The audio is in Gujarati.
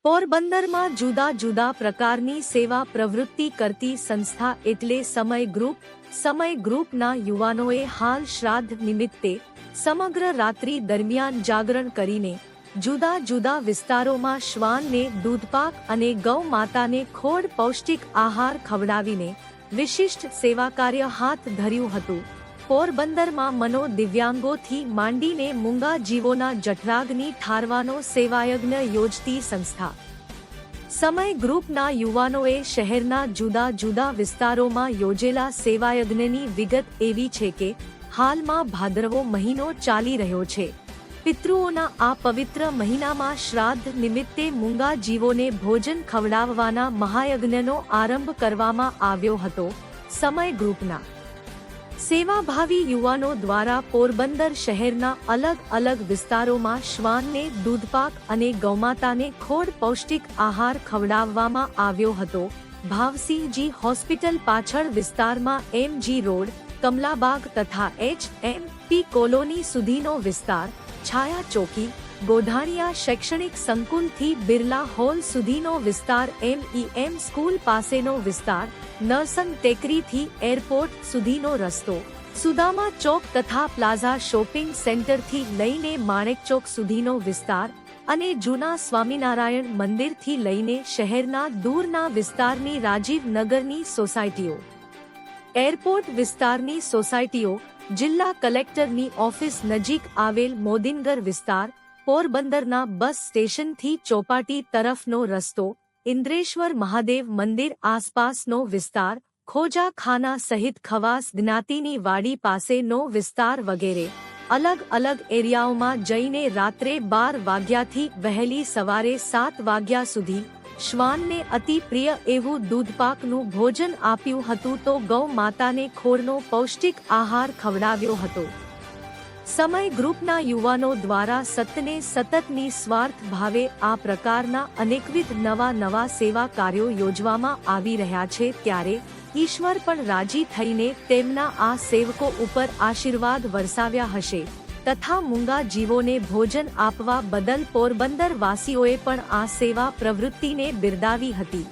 પોરબંદરમાં જુદા જુદા પ્રકારની સેવા પ્રવૃત્તિ કરતી સંસ્થા એટલે સમય ગ્રુપ. સમય ગ્રુપના યુવાનોએ હાલ શ્રાદ્ધ નિમિત્તે સમગ્ર રાત્રિ દરમિયાન જાગરણ કરીને જુદા જુદા વિસ્તારોમાં શ્વાનને દૂધપાક અને ગૌ માતાને ખોડ પૌષ્ટિક આહાર ખવડાવીને વિશિષ્ટ સેવા કાર્ય હાથ ધર્યું હતું. પોરબંદરમાં મનોદિવ્યાંગોથી માંડીને મૂંગા જીવોના જઠરાગ્નિ ઠારવાનો સેવાયજ્ઞ યોજતી સંસ્થા સમય ગ્રુપના યુવાનોએ શહેરના જુદા જુદા વિસ્તારોમાં યોજેલા સેવાયજ્ઞની વિગત એવી છે કે હાલમાં ભાદરવો મહિનો ચાલી રહ્યો છે. પિતૃઓના આ પવિત્ર મહિનામાં શ્રાદ્ધ નિમિત્તે મૂંગા જીવોને ભોજન ખવડાવવાના મહાયજ્ઞનો આરંભ કરવામાં આવ્યો હતો. સમય ગ્રુપના સેવાભાવી યુવાનો દ્વારા પોરબંદર શહેરના અલગ અલગ વિસ્તારોમાં શ્વાનને દૂધપાક અને ગૌમાતાને ખોડ પૌષ્ટિક આહાર ખવડાવવામાં આવ્યો હતો. ભાવસિંહજી હોસ્પિટલ પાછળ વિસ્તારમાં MG રોડ, કમલાબાગ તથા HMP કોલોની સુધીનો વિસ્તાર, છાયા ચોકી, ગોઢાણીયા શૈક્ષણિક સંકુલથી બિરલા હોલ સુધીનો વિસ્તાર, MEM સ્કૂલ પાસેનો વિસ્તાર, નરસંગ ટેકરીથી એરપોર્ટ સુધીનો રસ્તો, સુદામા ચોક તથા પ્લાઝા શોપિંગ સેન્ટરથી લઈને માણેકચોક સુધીનો વિસ્તાર અને જૂના સ્વામિનારાયણ મંદિરથી લઈને શહેરના દૂરના વિસ્તારની રાજીવ નગરની સોસાયટીઓ, એરપોર્ટ વિસ્તારની સોસાયટીઓ, જિલ્લા કલેક્ટરની ઓફિસ નજીક આવેલ મોદિનગર વિસ્તાર, પોરબંદરના બસ સ્ટેશનથી ચોપાટી તરફનો રસ્તો, ઇન્દ્રેશ્વર મહાદેવ મંદિર આસપાસનો વિસ્તાર, ખોજા ખાના સહિત ખવાસ જ્ઞાતિની વાડી પાસેનો વિસ્તાર વગેરે અલગ અલગ એરિયાઓમાં જઈને રાત્રે 12 વાગ્યાથી વહેલી સવારે 7 વાગ્યા સુધી શ્વાનને અતિ પ્રિય એવું દૂધપાકનું ભોજન આપ્યું હતું તો ગૌ માતાને ખોળનો પૌષ્ટિક આહાર ખવડાવ્યો હતો. સમય ગ્રુપના યુવાનો દ્વારા સતને સતત નિસ્વાર્થ ભાવે આ પ્રકારના અનેકવિધ નવા સેવા કાર્યો યોજવામાં આવી રહ્યા છે. ત્યારે ઈશ્વર પણ રાજી થઈને તેમના આ સેવકો ઉપર આશીર્વાદ વરસાવ્યા હશે તથા મૂંગા જીવોને ભોજન આપવા બદલ પોરબંદર વાસીઓએ પણ આ સેવા પ્રવૃત્તિને બિરદાવી હતી.